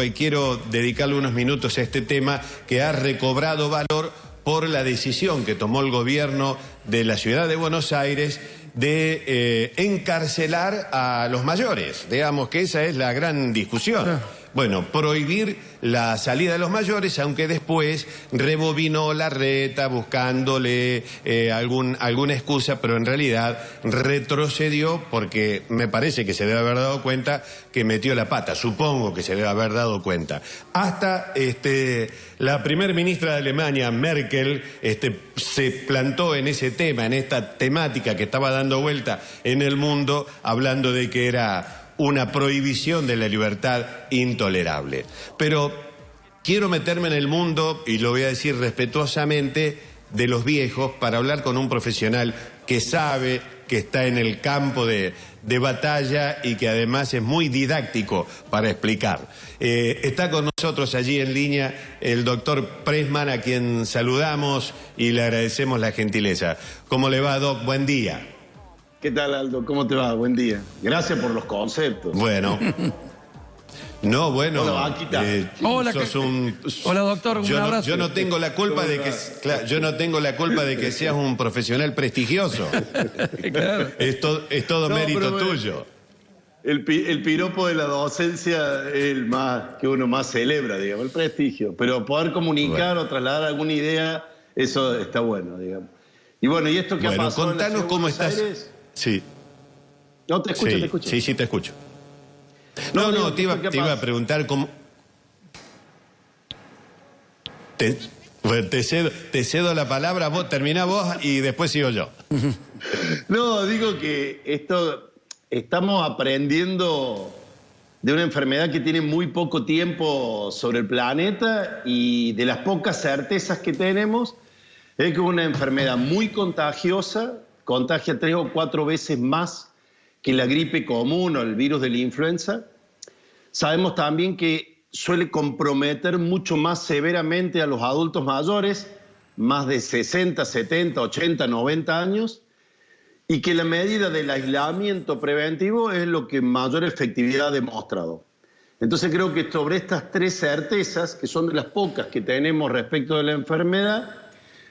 Y quiero dedicarle unos minutos a este tema que ha recobrado valor por la decisión que tomó el gobierno de la ciudad de Buenos Aires de encarcelar a los mayores. Digamos que esa es la gran discusión. Bueno, prohibir la salida de los mayores, aunque después rebobinó la reta buscándole alguna excusa, pero en realidad retrocedió porque me parece que se debe haber dado cuenta que metió la pata, supongo que se debe haber dado cuenta. Hasta la primer ministra de Alemania, Merkel, se plantó en ese tema, en esta temática que estaba dando vuelta en el mundo, hablando de que era una prohibición de la libertad intolerable. Pero quiero meterme en el mundo, y lo voy a decir respetuosamente, de los viejos, para hablar con un profesional que sabe, que está en el campo de batalla y que además es muy didáctico para explicar. Está con nosotros allí en línea el doctor Pressman, a quien saludamos y le agradecemos la gentileza. ¿Cómo le va, Doc? Buen día. ¿Qué tal, Aldo? ¿Cómo te va? Buen día. Gracias por los conceptos. Bueno. No, bueno. Hola, hola, doctor, un abrazo. Yo no tengo la culpa de que yo no tengo la culpa de que seas un profesional prestigioso. Claro. Es todo mérito tuyo. El piropo de la docencia es el más que uno más celebra, digamos, el prestigio. Pero poder comunicar o trasladar alguna idea, eso está bueno, digamos. Y bueno, ¿y esto qué ha pasado? Contanos cómo estás. Aires? Sí. No, te escucho, sí, te escucho. Sí, te escucho. No, te iba a preguntar cómo... Te cedo la palabra, vos terminá vos y después sigo yo. No, digo que estamos aprendiendo de una enfermedad que tiene muy poco tiempo sobre el planeta, y de las pocas certezas que tenemos es que es una enfermedad muy contagiosa, contagia 3 o 4 veces más que la gripe común o el virus de la influenza. Sabemos también que suele comprometer mucho más severamente a los adultos mayores, más de 60, 70, 80, 90 años, y que la medida del aislamiento preventivo es lo que mayor efectividad ha demostrado. Entonces creo que sobre estas 3 certezas, que son de las pocas que tenemos respecto de la enfermedad,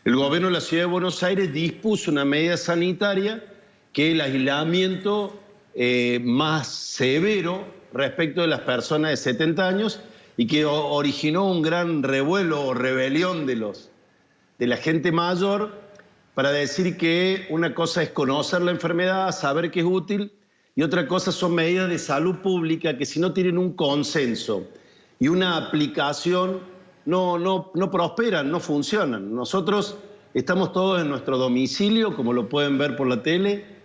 el gobierno de la Ciudad de Buenos Aires dispuso una medida sanitaria que es el aislamiento más severo respecto de las personas de 70 años, y que originó un gran revuelo o rebelión de la gente mayor, para decir que una cosa es conocer la enfermedad, saber que es útil, y otra cosa son medidas de salud pública que, si no tienen un consenso y una aplicación, no prosperan, no funcionan. Nosotros estamos todos en nuestro domicilio, como lo pueden ver por la tele,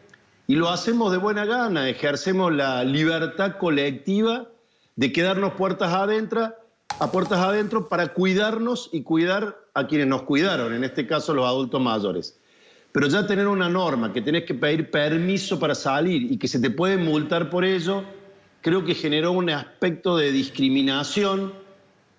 y lo hacemos de buena gana, ejercemos la libertad colectiva de quedarnos puertas adentro para cuidarnos y cuidar a quienes nos cuidaron, en este caso los adultos mayores. Pero ya tener una norma que tenés que pedir permiso para salir y que se te puede multar por ello, creo que generó un aspecto de discriminación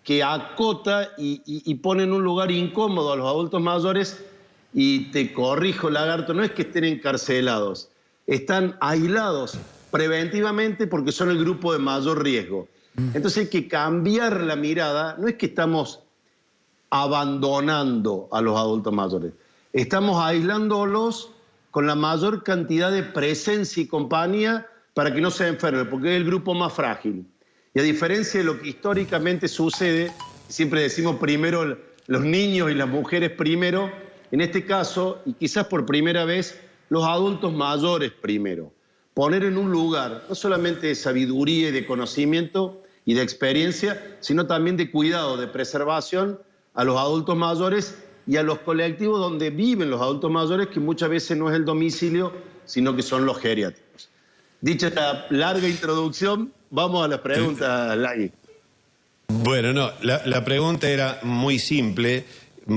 que acota y pone en un lugar incómodo a los adultos mayores. Y te corrijo, Lagarto, no es que estén encarcelados, están aislados preventivamente porque son el grupo de mayor riesgo. Entonces hay que cambiar la mirada. No es que estamos abandonando a los adultos mayores, estamos aislándolos con la mayor cantidad de presencia y compañía para que no se enfermen, porque es el grupo más frágil. Y a diferencia de lo que históricamente sucede, siempre decimos primero los niños y las mujeres primero, en este caso, y quizás por primera vez, los adultos mayores primero. Poner en un lugar no solamente de sabiduría y de conocimiento y de experiencia, sino también de cuidado, de preservación a los adultos mayores y a los colectivos donde viven los adultos mayores, que muchas veces no es el domicilio, sino que son los geriátricos. Dicha esta larga introducción, vamos a las preguntas, Lagui. Bueno, no, la pregunta era muy simple,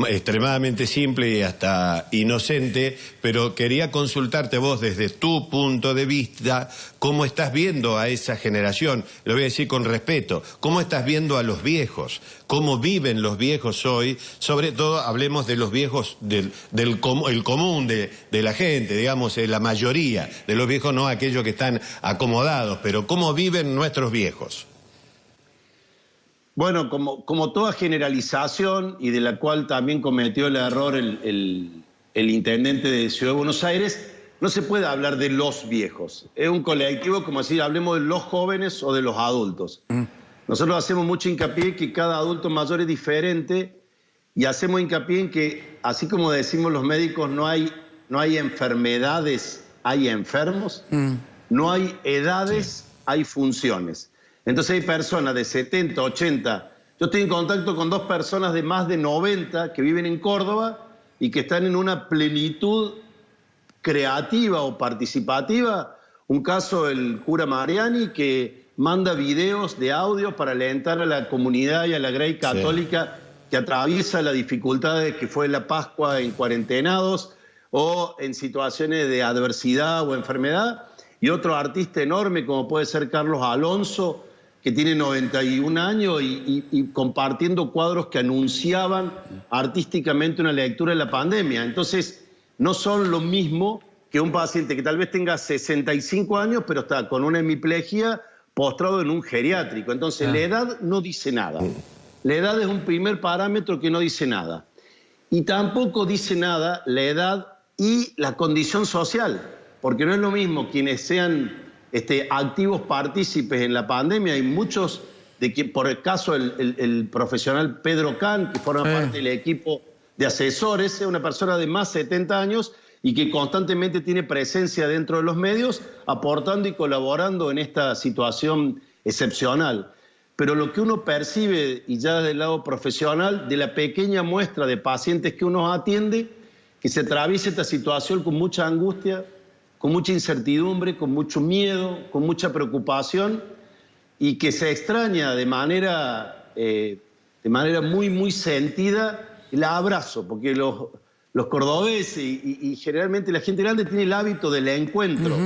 extremadamente simple y hasta inocente, pero quería consultarte vos desde tu punto de vista, ¿cómo estás viendo a esa generación? Lo voy a decir con respeto, ¿cómo estás viendo a los viejos? ¿Cómo viven los viejos hoy? Sobre todo hablemos de los viejos, el común de la gente, digamos, la mayoría de los viejos, no aquellos que están acomodados, pero ¿cómo viven nuestros viejos? Bueno, como toda generalización, y de la cual también cometió el error el intendente de Ciudad de Buenos Aires, no se puede hablar de los viejos. Es un colectivo, como decir, hablemos de los jóvenes o de los adultos. Nosotros hacemos mucho hincapié que cada adulto mayor es diferente y hacemos hincapié en que, así como decimos los médicos, no hay enfermedades, hay enfermos, no hay edades, hay funciones. Entonces hay personas de 70, 80. Yo estoy en contacto con 2 personas de más de 90 que viven en Córdoba y que están en una plenitud creativa o participativa. Un caso, el cura Mariani, que manda videos de audio para alentar a la comunidad y a la Grey Católica que atraviesa las dificultades que fue la Pascua en cuarentenados o en situaciones de adversidad o enfermedad. Y otro artista enorme como puede ser Carlos Alonso, que tiene 91 años y compartiendo cuadros que anunciaban artísticamente una lectura de la pandemia. Entonces, no son lo mismo que un paciente que tal vez tenga 65 años, pero está con una hemiplegia postrado en un geriátrico. Entonces, la edad no dice nada. La edad es un primer parámetro que no dice nada. Y tampoco dice nada la edad y la condición social, porque no es lo mismo quienes sean activos partícipes en la pandemia. Hay muchos, por el caso el profesional Pedro Can, que forma parte del equipo de asesores, es una persona de más de 70 años y que constantemente tiene presencia dentro de los medios, aportando y colaborando en esta situación excepcional. Pero lo que uno percibe, y ya del lado profesional, de la pequeña muestra de pacientes que uno atiende, que se atraviesa esta situación con mucha angustia, con mucha incertidumbre, con mucho miedo, con mucha preocupación, y que se extraña de manera muy, muy sentida el abrazo, porque los cordobeses y generalmente la gente grande tiene el hábito del encuentro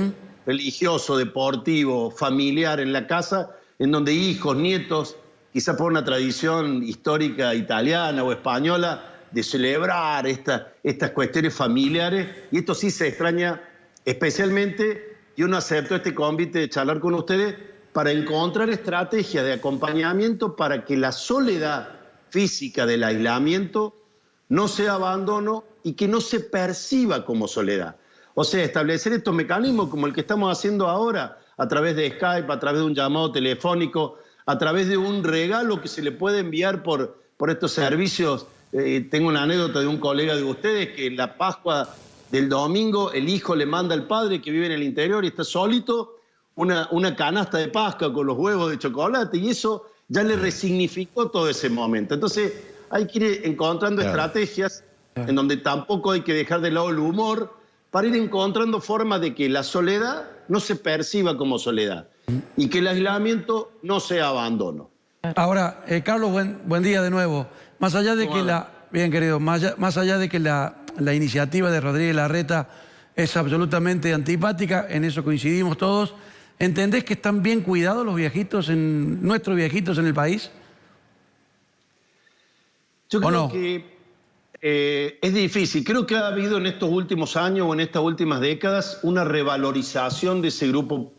religioso, deportivo, familiar en la casa, en donde hijos, nietos, quizá por una tradición histórica italiana o española, de celebrar estas cuestiones familiares, y esto sí se extraña especialmente, y uno aceptó este convite de charlar con ustedes para encontrar estrategias de acompañamiento para que la soledad física del aislamiento no sea abandono y que no se perciba como soledad. O sea, establecer estos mecanismos como el que estamos haciendo ahora, a través de Skype, a través de un llamado telefónico, a través de un regalo que se le puede enviar por estos servicios. Tengo una anécdota de un colega de ustedes que en la Pascua del domingo el hijo le manda al padre que vive en el interior y está solito una canasta de Pascua con los huevos de chocolate, y eso ya le resignificó todo ese momento. Entonces hay que ir encontrando estrategias en donde tampoco hay que dejar de lado el humor, para ir encontrando formas de que la soledad no se perciba como soledad y que el aislamiento no sea abandono. Ahora, Carlos, buen día de nuevo. Más allá de que bien querido, más allá de que la iniciativa de Rodríguez Larreta es absolutamente antipática, en eso coincidimos todos, ¿entendés que están bien cuidados los viejitos, nuestros viejitos en el país? Yo creo que es difícil. Creo que ha habido en estos últimos años o en estas últimas décadas una revalorización de ese grupo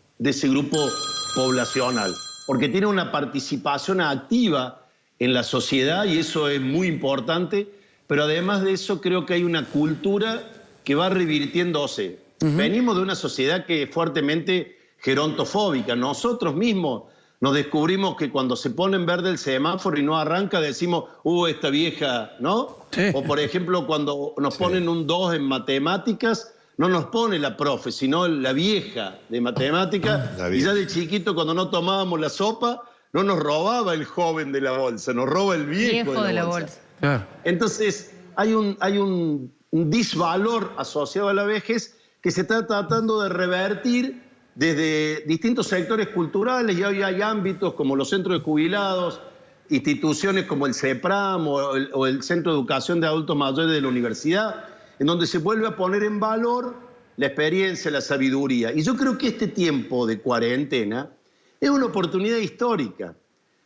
poblacional, porque tiene una participación activa en la sociedad y eso es muy importante, pero además de eso creo que hay una cultura que va revirtiéndose. Venimos de una sociedad que es fuertemente gerontofóbica. Nosotros mismos nos descubrimos que cuando se pone en verde el semáforo y no arranca, decimos, esta vieja, ¿no? Sí. O por ejemplo, cuando nos ponen un 2 en matemáticas, no nos pone la profe, sino la vieja de matemáticas. Y ya de chiquito, cuando no tomábamos la sopa, no nos robaba el joven de la bolsa, nos roba el viejo de la bolsa. Claro. Entonces, hay un disvalor asociado a la vejez que se está tratando de revertir desde distintos sectores culturales, y hoy hay ámbitos como los centros de jubilados, instituciones como el CEPRAM o el Centro de Educación de Adultos Mayores de la Universidad, en donde se vuelve a poner en valor la experiencia, la sabiduría. Y yo creo que este tiempo de cuarentena es una oportunidad histórica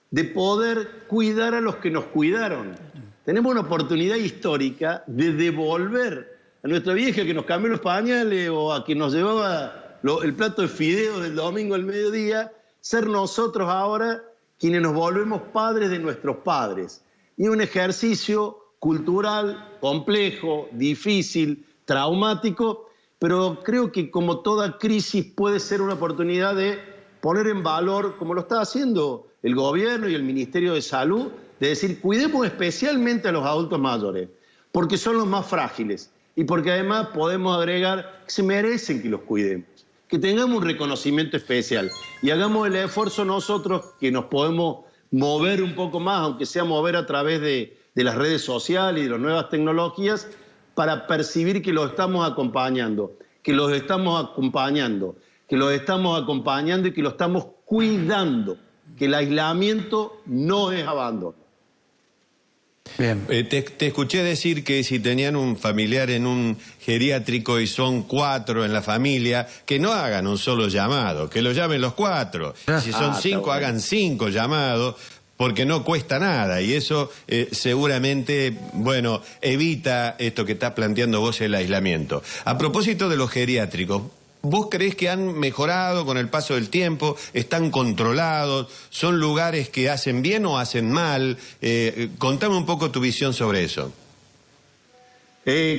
de poder cuidar a los que nos cuidaron. Tenemos una oportunidad histórica de devolver a nuestra vieja que nos cambió los pañales o a quien nos llevaba el plato de fideo del domingo al mediodía, ser nosotros ahora quienes nos volvemos padres de nuestros padres. Y es un ejercicio cultural complejo, difícil, traumático, pero creo que como toda crisis puede ser una oportunidad de poner en valor, como lo está haciendo el gobierno y el Ministerio de Salud, de decir, cuidemos especialmente a los adultos mayores, porque son los más frágiles y porque además podemos agregar que se merecen que los cuidemos, que tengamos un reconocimiento especial y hagamos el esfuerzo nosotros que nos podemos mover un poco más, aunque sea mover a través de las redes sociales y de las nuevas tecnologías, para percibir que los estamos acompañando, que los estamos acompañando, que los estamos acompañando y que los estamos cuidando, que el aislamiento no es abandono. Bien. Te escuché decir que si tenían un familiar en un geriátrico y son 4 en la familia, que no hagan un solo llamado, que lo llamen los 4. Si son 5, hagan 5 llamados, porque no cuesta nada y eso seguramente, bueno, evita esto que estás planteando vos, el aislamiento. A propósito de los geriátricos, ¿vos creés que han mejorado con el paso del tiempo? ¿Están controlados? ¿Son lugares que hacen bien o hacen mal? Contame un poco tu visión sobre eso.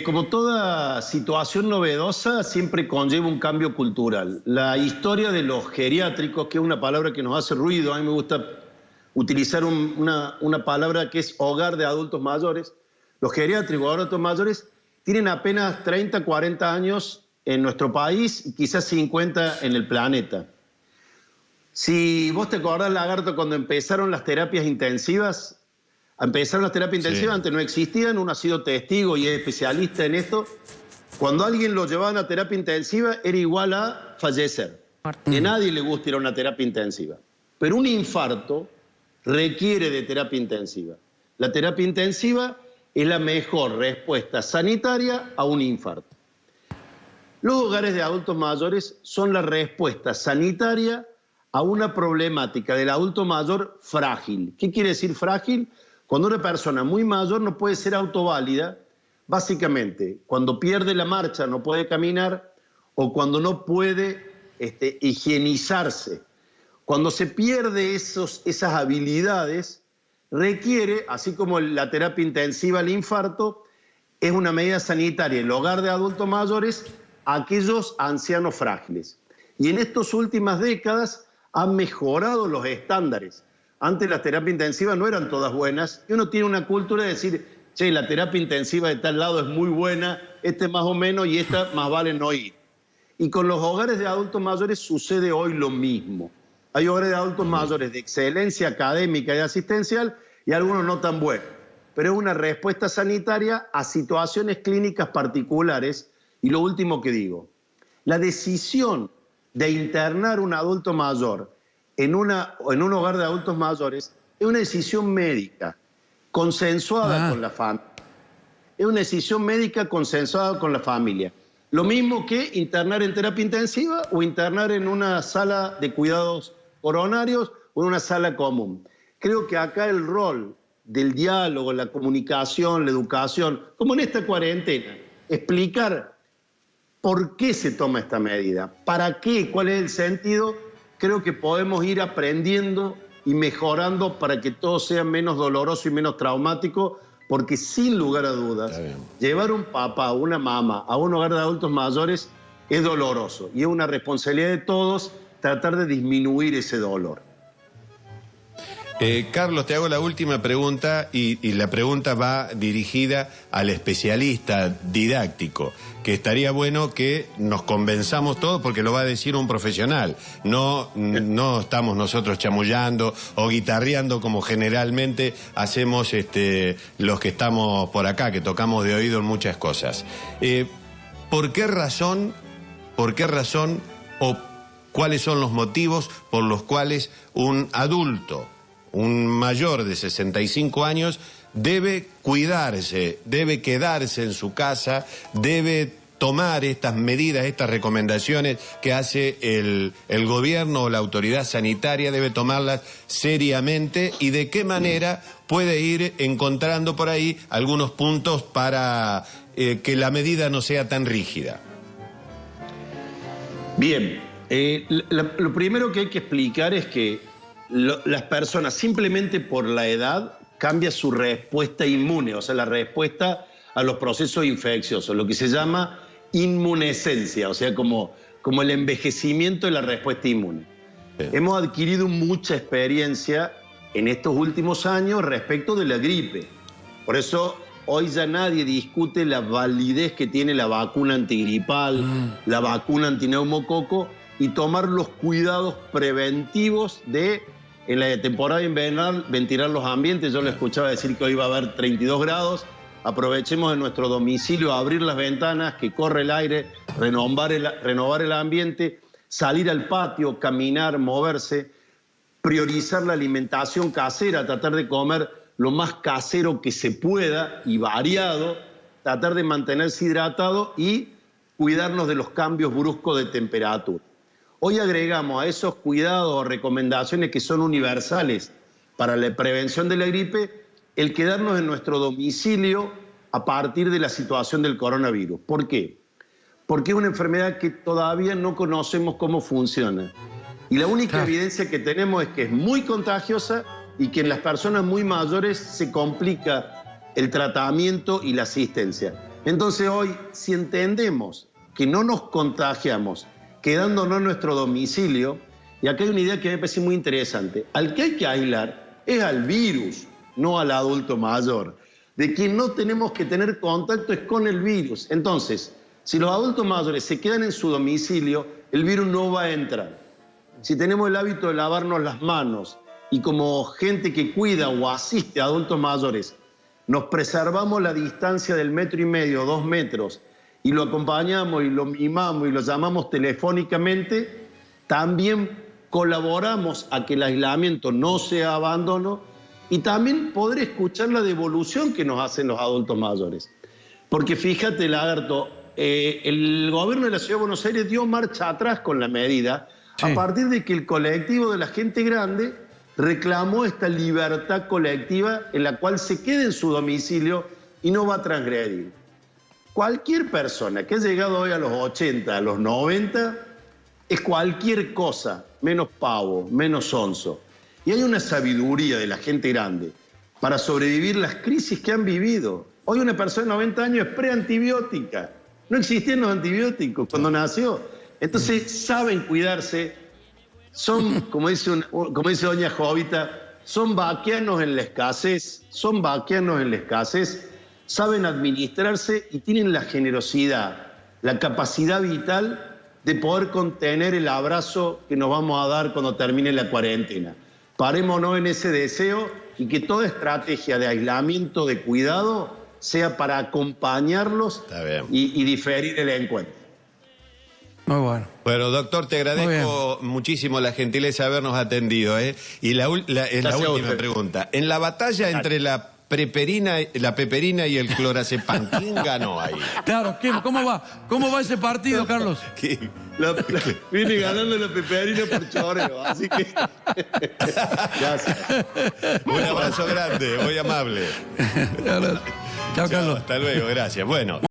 Como toda situación novedosa, siempre conlleva un cambio cultural. La historia de los geriátricos, que es una palabra que nos hace ruido, a mí me gusta utilizar una palabra que es hogar de adultos mayores. Los geriátricos, adultos mayores, tienen apenas 30, 40 años en nuestro país y quizás 50 en el planeta. Si vos te acordás, Lagarto, cuando empezaron las terapias intensivas, antes no existían, uno ha sido testigo y es especialista en esto. Cuando alguien lo llevaban a terapia intensiva era igual a fallecer. A nadie le gusta ir a una terapia intensiva. Pero un infarto requiere de terapia intensiva. La terapia intensiva es la mejor respuesta sanitaria a un infarto. Los hogares de adultos mayores son la respuesta sanitaria a una problemática del adulto mayor frágil. ¿Qué quiere decir frágil? Cuando una persona muy mayor no puede ser autoválida, básicamente cuando pierde la marcha, no puede caminar, o cuando no puede higienizarse. Cuando se pierde esas habilidades, requiere, así como la terapia intensiva al infarto, es una medida sanitaria en el hogar de adultos mayores a aquellos ancianos frágiles. Y en estas últimas décadas han mejorado los estándares. Antes las terapias intensivas no eran todas buenas y uno tiene una cultura de decir, che, la terapia intensiva de tal lado es muy buena, más o menos y esta más vale no ir. Y con los hogares de adultos mayores sucede hoy lo mismo. Hay hogares de adultos mayores de excelencia académica y asistencial y algunos no tan buenos. Pero es una respuesta sanitaria a situaciones clínicas particulares. Y lo último que digo, la decisión de internar un adulto mayor en un hogar de adultos mayores es una decisión médica, consensuada con la familia. Es una decisión médica consensuada con la familia. Lo mismo que internar en terapia intensiva o internar en una sala de cuidados coronarios o en una sala común. Creo que acá el rol del diálogo, la comunicación, la educación, como en esta cuarentena, explicar por qué se toma esta medida, para qué, cuál es el sentido, creo que podemos ir aprendiendo y mejorando para que todo sea menos doloroso y menos traumático, porque sin lugar a dudas, llevar un papá o una mamá a un hogar de adultos mayores es doloroso y es una responsabilidad de todos tratar de disminuir ese dolor. Carlos, te hago la última pregunta y la pregunta va dirigida al especialista didáctico, que estaría bueno que nos convenzamos todos porque lo va a decir un profesional. No estamos nosotros chamullando o guitarreando como generalmente hacemos los que estamos por acá, que tocamos de oído en muchas cosas. ¿Por qué razón o cuáles son los motivos por los cuales un adulto, un mayor de 65 años, debe cuidarse, debe quedarse en su casa, debe tomar estas medidas, estas recomendaciones que hace el gobierno o la autoridad sanitaria, debe tomarlas seriamente, y de qué manera puede ir encontrando por ahí algunos puntos para que la medida no sea tan rígida? Bien, lo primero que hay que explicar es que las personas simplemente por la edad cambia su respuesta inmune, o sea, la respuesta a los procesos infecciosos, lo que se llama inmunescencia, o sea, como el envejecimiento de la respuesta inmune. Bien. Hemos adquirido mucha experiencia en estos últimos años respecto de la gripe. Por eso hoy ya nadie discute la validez que tiene la vacuna antigripal, la vacuna antineumococo y tomar los cuidados preventivos de, en la temporada invernal, ventilar los ambientes. Yo le escuchaba decir que hoy va a haber 32 grados. Aprovechemos de nuestro domicilio, abrir las ventanas, que corre el aire, renovar el ambiente, salir al patio, caminar, moverse, priorizar la alimentación casera, tratar de comer lo más casero que se pueda y variado, tratar de mantenerse hidratado y cuidarnos de los cambios bruscos de temperatura. Hoy agregamos a esos cuidados o recomendaciones que son universales para la prevención de la gripe, el quedarnos en nuestro domicilio a partir de la situación del coronavirus. ¿Por qué? Porque es una enfermedad que todavía no conocemos cómo funciona. Y la única evidencia que tenemos es que es muy contagiosa y que en las personas muy mayores se complica el tratamiento y la asistencia. Entonces hoy, si entendemos que no nos contagiamos quedándonos en nuestro domicilio, y acá hay una idea que me parece muy interesante, al que hay que aislar es al virus, no al adulto mayor. De quien no tenemos que tener contacto es con el virus. Entonces, si los adultos mayores se quedan en su domicilio, el virus no va a entrar. Si tenemos el hábito de lavarnos las manos y como gente que cuida o asiste a adultos mayores, nos preservamos la distancia del 1,5 metros, 2 metros, y lo acompañamos y lo mimamos y lo llamamos telefónicamente, también colaboramos a que el aislamiento no sea abandono y también poder escuchar la devolución que nos hacen los adultos mayores. Porque fíjate, Lagarto, el gobierno de la Ciudad de Buenos Aires dio marcha atrás con la medida, a partir de que el colectivo de la gente grande reclamó esta libertad colectiva en la cual se queda en su domicilio y no va a transgredir. Cualquier persona que ha llegado hoy a los 80, a los 90, es cualquier cosa, menos pavo, menos sonso. Y hay una sabiduría de la gente grande para sobrevivir las crisis que han vivido. Hoy una persona de 90 años es preantibiótica. No existían los antibióticos cuando nació. Entonces saben cuidarse, son, como dice doña Jovita, son vaquianos en la escasez, saben administrarse y tienen la generosidad, la capacidad vital de poder contener el abrazo que nos vamos a dar cuando termine la cuarentena. Parémonos en ese deseo y que toda estrategia de aislamiento, de cuidado, sea para acompañarlos y diferir el encuentro. Muy bueno. Bueno, doctor, te agradezco muchísimo la gentileza de habernos atendido. Y la última pregunta. En la batalla entre la peperina y el clorazepam, ¿quién ganó ahí? Claro, ¿cómo va ese partido, Carlos? Viene ganando la peperina por choreo, así que... Gracias. Un abrazo grande, muy amable. Chao, Carlos. Hasta luego, gracias. Bueno.